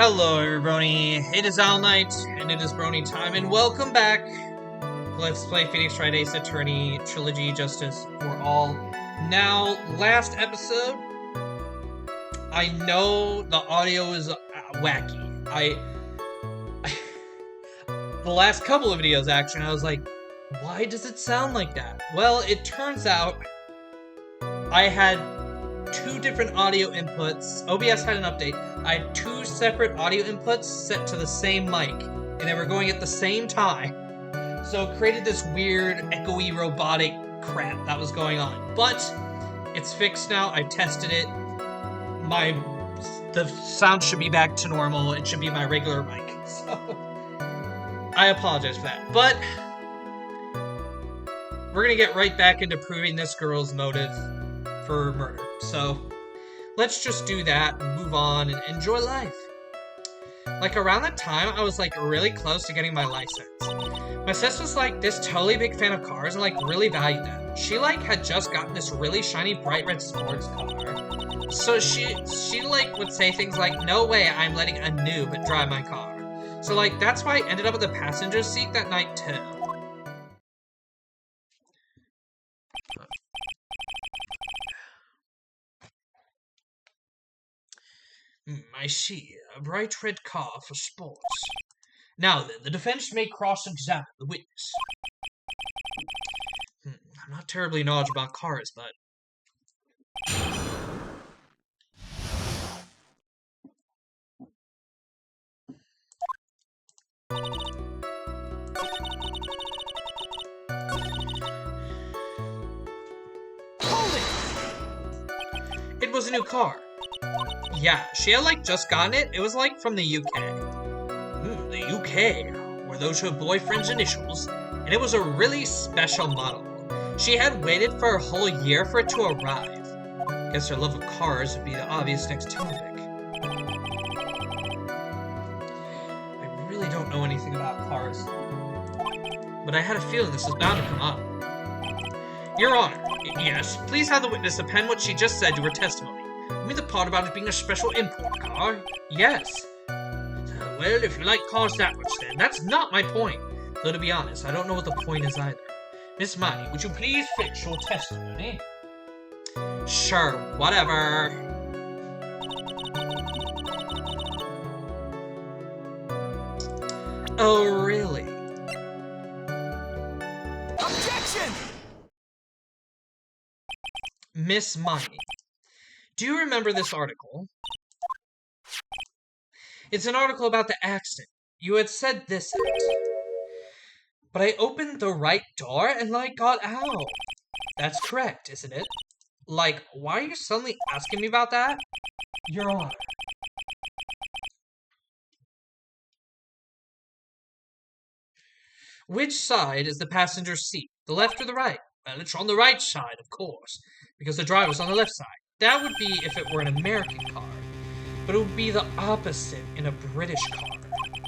Hello everybody, it is Owl Night, and it is Brony time, and welcome back to Let's Play Phoenix Wright Ace Attorney Trilogy Justice for All. Now, last episode, I know the audio is wacky. The last couple of videos, actually, I was like, why does it sound like that? Well, it turns out I had two different audio inputs. OBS had an update. I had two separate audio inputs set to the same mic, and they were going at the same time. So it created this weird, echoey, robotic crap that was going on. But it's fixed now. I tested it. The sound should be back to normal. It should be my regular mic. So I apologize for that. But we're gonna get right back into proving this girl's motive for murder. So let's just do that and move on and enjoy life. Like around that time, I was like really close to getting my license. My sis was like this totally big fan of cars and like really valued them. She like had just gotten this really shiny bright red sports car. So she like would say things like, "No way I'm letting a noob drive my car." So like that's why I ended up in the passenger seat that night too. I see. A bright red car for sports. Now then, the defense may cross-examine the witness. I'm not terribly knowledgeable about cars, but... Hold it! It was a new car. Yeah, she had like just gotten it. It was like from the UK. The UK were those her boyfriend's initials, and it was a really special model. She had waited for a whole year for it to arrive. Guess her love of cars would be the obvious next topic. I really don't know anything about cars, but I had a feeling this was bound to come up. Your Honor, yes, please have the witness append what she just said to her testimony. You mean the part about it being a special import car? Yes. Well, if you like cars that much then, that's not my point. Though to be honest, I don't know what the point is either. Miss Miney, would you please fix your testimony? Sure, whatever. Oh, really? Objection! Miss Miney. Do you remember this article? It's an article about the accident. You had said this in it. But I opened the right door and, like, got out. That's correct, isn't it? Like, why are you suddenly asking me about that? Your Honor. Which side is the passenger seat? The left or the right? Well, it's on the right side, of course, because the driver's on the left side. That would be if it were an American car, but it would be the opposite in a British car.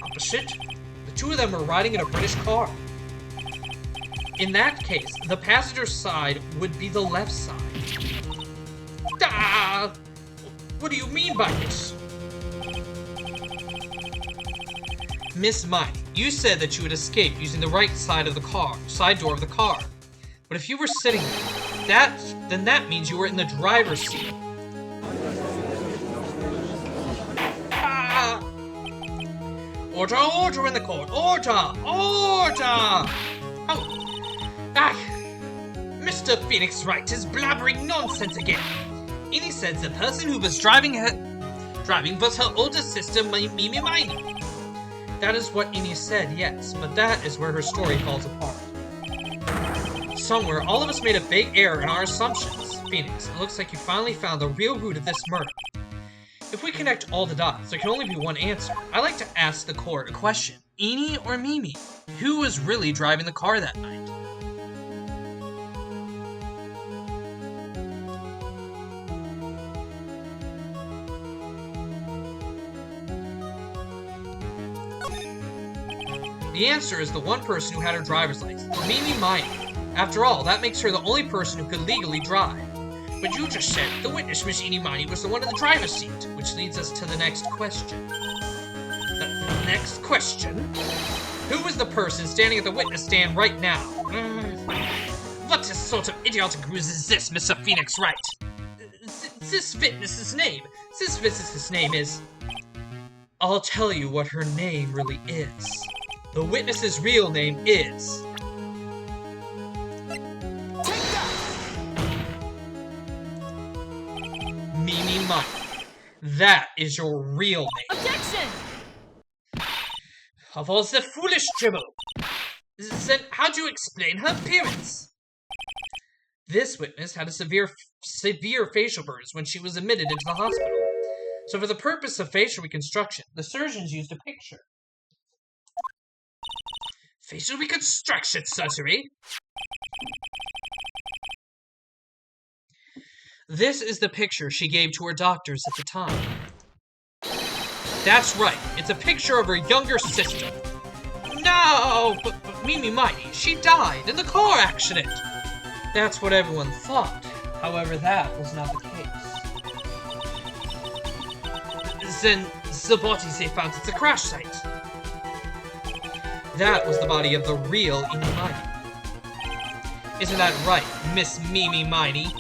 Opposite? The two of them were riding in a British car. In that case, the passenger side would be the left side. Ah! What do you mean by this? Miss Miney, you said that you would escape using the right side of the car, side door of the car. But if you were sitting there, then that means you were in the driver's seat. Ah! Order, order in the court! Order! Order! Oh! Ah! Mr. Phoenix Wright is blabbering nonsense again. Innie said the person who was driving was her older sister, Mimi Miney. That is what Innie said, yes, but that is where her story falls apart. Somewhere, all of us made a big error in our assumptions. Phoenix, it looks like you finally found the real root of this murder. If we connect all the dots, there can only be one answer. I like to ask the court a question. Innie or Mimi? Who was really driving the car that night? The answer is the one person who had her driver's license, Mimi Miney. After all, that makes her the only person who could legally drive. But you just said the witness, Miss Miney, was the one in the driver's seat, which leads us to the next question. Next question. Who is the person standing at the witness stand right now? What sort of idiotic ruse is this, Mr. Phoenix Wright? This witness's name. This witness's name is... I'll tell you what her name really is. The witness's real name is... Miney. That is your real name. Objection! Of all the foolish dribble. Then how do you explain her appearance? This witness had a severe facial burns when she was admitted into the hospital. So for the purpose of facial reconstruction, the surgeons used a picture. Facial reconstruction surgery? This is the picture she gave to her doctors at the time. That's right, it's a picture of her younger sister. No, but Miney, she died in the car accident. That's what everyone thought. However, that was not the case. Then the body they found at the crash site. That was the body of the real Miney. Isn't that right, Miss Miney?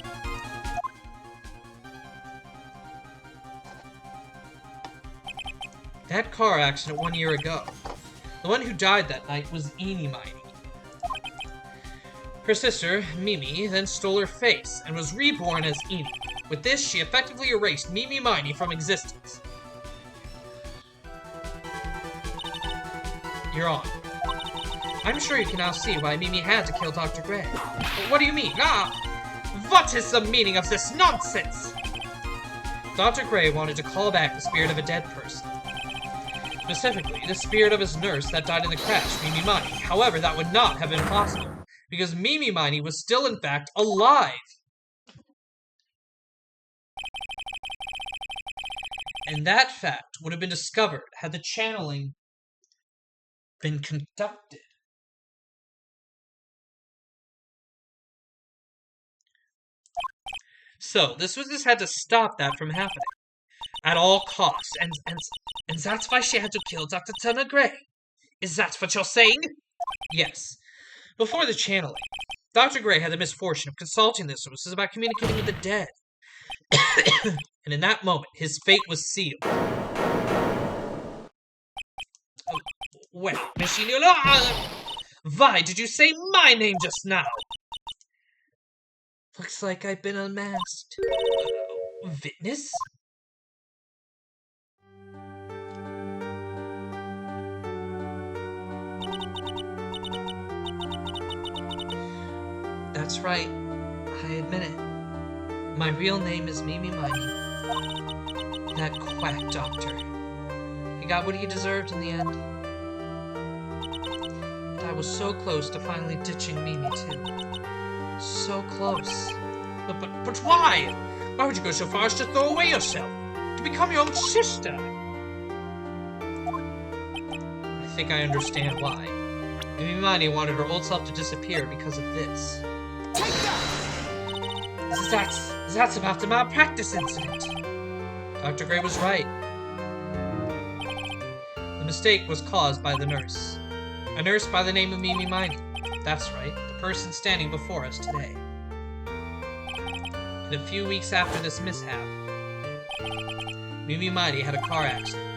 That car accident 1 year ago. The one who died that night was Miney. Her sister, Mimi, then stole her face and was reborn as Eni. With this, she effectively erased Miney from existence. You're on. I'm sure you can now see why Mimi had to kill Dr. Gray. But what do you mean? What is the meaning of this nonsense? Dr. Gray wanted to call back the spirit of a dead person. Specifically, the spirit of his nurse that died in the crash, Miney. However, that would not have been possible, because Miney was still, in fact, alive. And that fact would have been discovered had the channeling been conducted. So, this witness had to stop that from happening. At all costs, and that's why she had to kill Dr. Turner Gray. Is that what you're saying? Yes. Before the channeling, Dr. Gray had the misfortune of consulting the sources about communicating with the dead. And in that moment, his fate was sealed. Oh, well, Machine, why did you say my name just now? Looks like I've been unmasked. Witness? That's right, I admit it. My real name is Miney. That quack doctor. He got what he deserved in the end. And I was so close to finally ditching Mimi too. So close. But why? Why would you go so far as to throw away yourself? To become your own sister? I think I understand why. Miney wanted her old self to disappear because of this. That's about the malpractice incident. Dr. Gray was right. The mistake was caused by the nurse. A nurse by the name of Miney. That's right, the person standing before us today. And a few weeks after this mishap, Miney had a car accident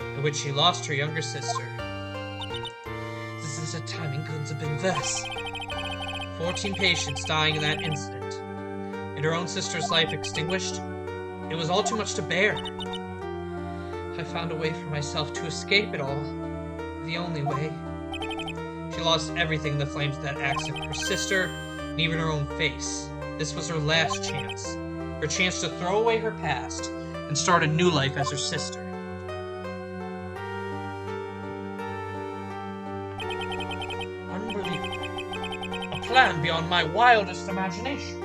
in which she lost her younger sister. This is a timing couldn't have been worse. 14 patients dying in that incident, and her own sister's life extinguished. It was all too much to bear. I found a way for myself to escape it all. The only way. She lost everything in the flames of that accident. Her sister, and even her own face. This was her last chance. Her chance to throw away her past and start a new life as her sister. Unbelievable. A plan beyond my wildest imagination.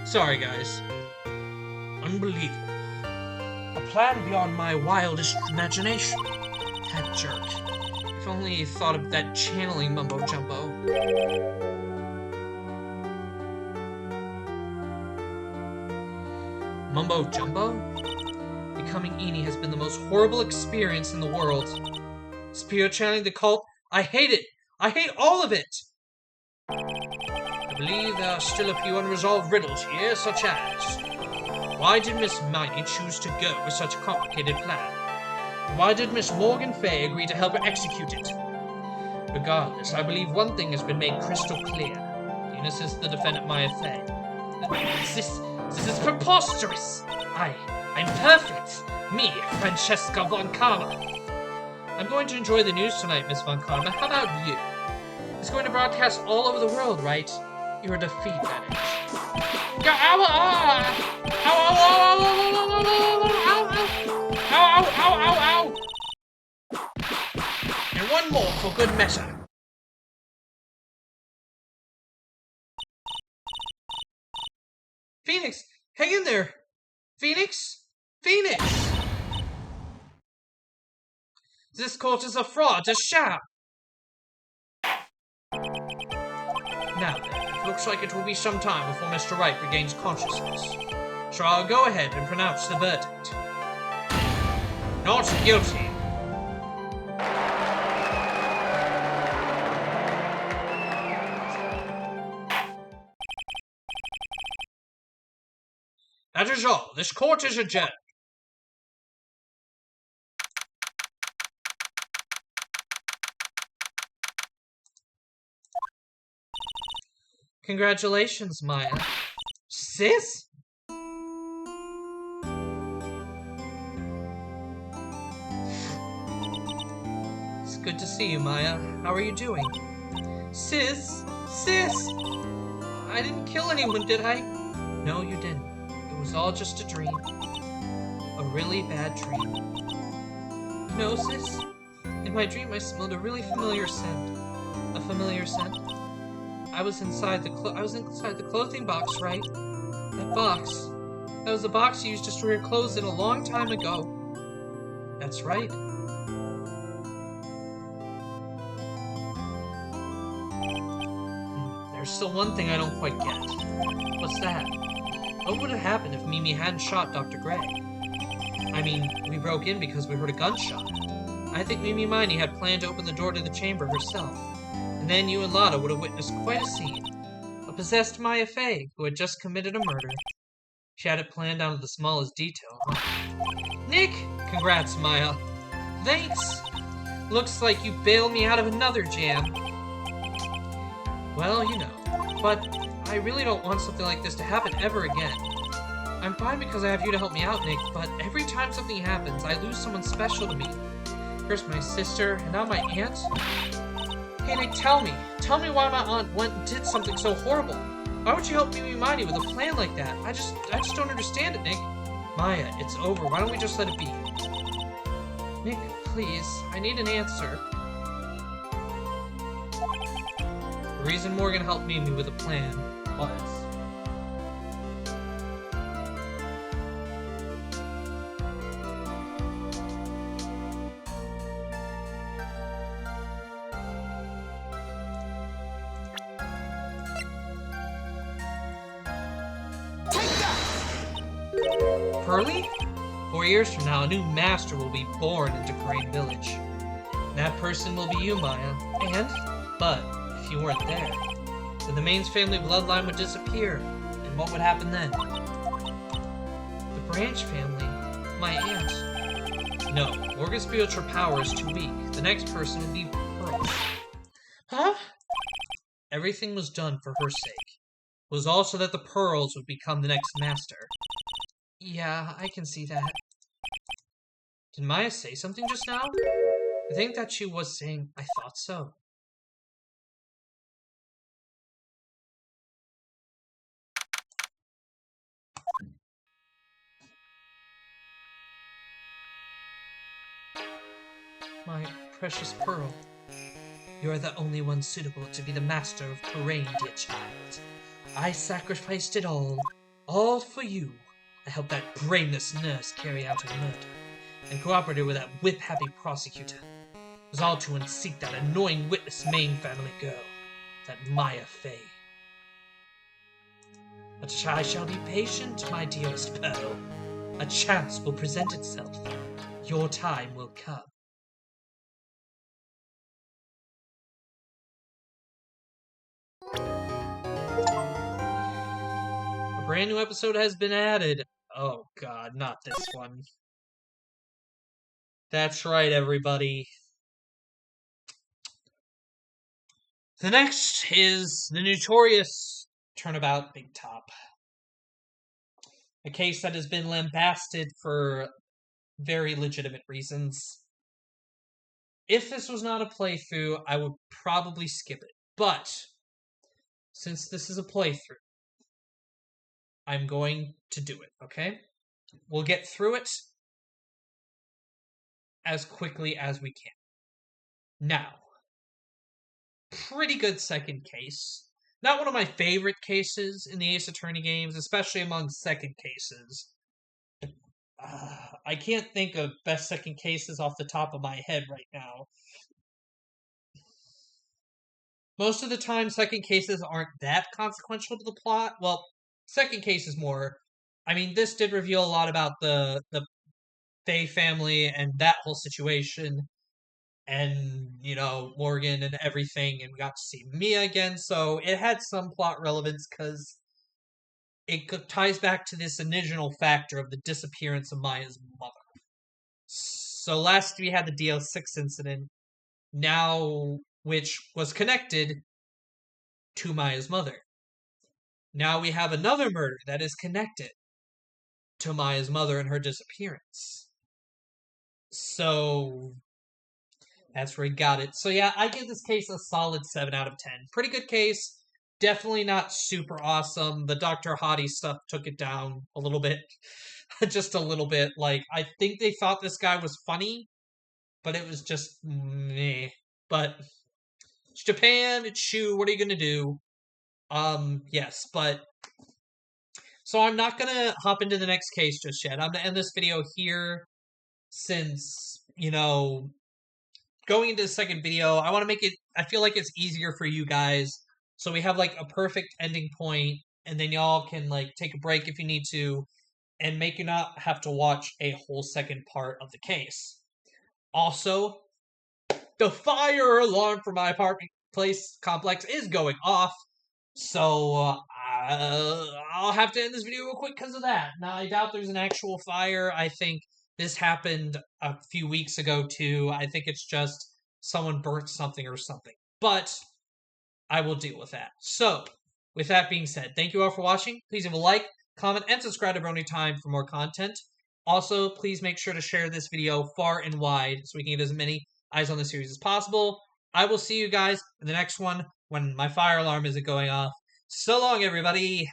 Sorry, guys. Unbelievable. A plan beyond my wildest imagination. That jerk. If only he thought of that channeling mumbo-jumbo. Mumbo-jumbo? Becoming Eni has been the most horrible experience in the world. Spirit channeling the cult? I hate it! I hate all of it! I believe there are still a few unresolved riddles here, such as... Why did Miss Miney choose to go with such a complicated plan? Why did Miss Morgan Fay agree to help her execute it? Regardless, I believe one thing has been made crystal clear. The innocence of the defendant Maya Fay. This is preposterous! I'm perfect! Me, Francesca von Karma. I'm going to enjoy the news tonight, Miss von Karma. How about you? It's going to broadcast all over the world, right? You're a defeat, that is. Ow! And one more for good measure. Phoenix, hang in there! Phoenix? Phoenix! This court is a fraud, a sham! Now then, it looks like it will be some time before Mr. Wright regains consciousness. So I'll go ahead and pronounce the verdict. Not guilty. That is all. This court is adjourned. Congratulations, Maya. Sis? It's good to see you, Maya. How are you doing? Sis? Sis! I didn't kill anyone, did I? No, you didn't. It was all just a dream. A really bad dream. No, sis. In my dream, I smelled a really familiar scent. A familiar scent? I was inside the clothing box, right? That box. That was the box you used to store your clothes in a long time ago. That's right. There's still one thing I don't quite get. What's that? What would have happened if Mimi hadn't shot Dr. Gray? I mean, we broke in because we heard a gunshot. I think Mimi Miney had planned to open the door to the chamber herself. And then you and Lotta would have witnessed quite a scene. A possessed Maya Fay, who had just committed a murder. She had it planned down to the smallest detail, huh? Nick! Congrats, Maya. Thanks! Looks like you bailed me out of another jam. Well, you know. But I really don't want something like this to happen ever again. I'm fine because I have you to help me out, Nick, but every time something happens, I lose someone special to me. First my sister, and now my aunt. Hey Nick, tell me why my aunt went and did something so horrible. Why would you help Mimi Miney with a plan like that? I just don't understand it, Nick. Maya, it's over. Why don't we just let it be? Nick, please, I need an answer. The reason Morgan helped Mimi with a plan was... Pearly? 4 years from now, a new master will be born into Crane Village. And that person will be you, Maya. But, if you weren't there, then the Maine's family bloodline would disappear. And what would happen then? The Branch family? My aunt? No, Morgan's spiritual power is too weak. The next person would be Pearl. Huh? Everything was done for her sake. It was also that the Pearls would become the next master. Yeah, I can see that. Did Maya say something just now? I think that she was saying, I thought so. My precious Pearl, you are the only one suitable to be the master of Crane, dear child. I sacrificed it all. All for you. I helped that brainless nurse carry out a murder, and cooperated with that whip-happy prosecutor. It was all to unseat that annoying witness main family girl, that Maya Fey. But I shall be patient, my dearest Pearl. A chance will present itself. Your time will come. A brand new episode has been added. Oh god, not this one. That's right, everybody. The next is the notorious Turnabout Big Top. A case that has been lambasted for very legitimate reasons. If this was not a playthrough, I would probably skip it. But since this is a playthrough, I'm going to do it, okay? We'll get through it as quickly as we can. Now, pretty good second case. Not one of my favorite cases in the Ace Attorney games, especially among second cases. I can't think of best second cases off the top of my head right now. Most of the time, second cases aren't that consequential to the plot. Well, second case is more. I mean, this did reveal a lot about the Faye family and that whole situation, and Morgan and everything, and we got to see Mia again. So it had some plot relevance because it ties back to this original factor of the disappearance of Maya's mother. So last we had the DL6 incident, now which was connected to Maya's mother. Now we have another murder that is connected to Maya's mother and her disappearance. So that's where he got it. So yeah, I give this case a solid 7 out of 10. Pretty good case. Definitely not super awesome. The Dr. Hottie stuff took it down a little bit. Just a little bit. Like, I think they thought this guy was funny, but it was just meh. But it's Japan, it's Shu, what are you gonna do? Yes, but so I'm not gonna hop into the next case just yet. I'm gonna end this video here since, going into the second video, I want to make it, I feel like it's easier for you guys. So we have like a perfect ending point, and then y'all can like take a break if you need to, and make you not have to watch a whole second part of the case. Also, the fire alarm for my apartment complex is going off. So I'll have to end this video real quick because of that. Now, I doubt there's an actual fire. I think this happened a few weeks ago too. I think it's just someone burnt something or something. But I will deal with that. So, with that being said, thank you all for watching. Please leave a like, comment, and subscribe to Brony Time for more content. Also, please make sure to share this video far and wide so we can get as many eyes on the series as possible. I will see you guys in the next one when my fire alarm isn't going off. So long, everybody!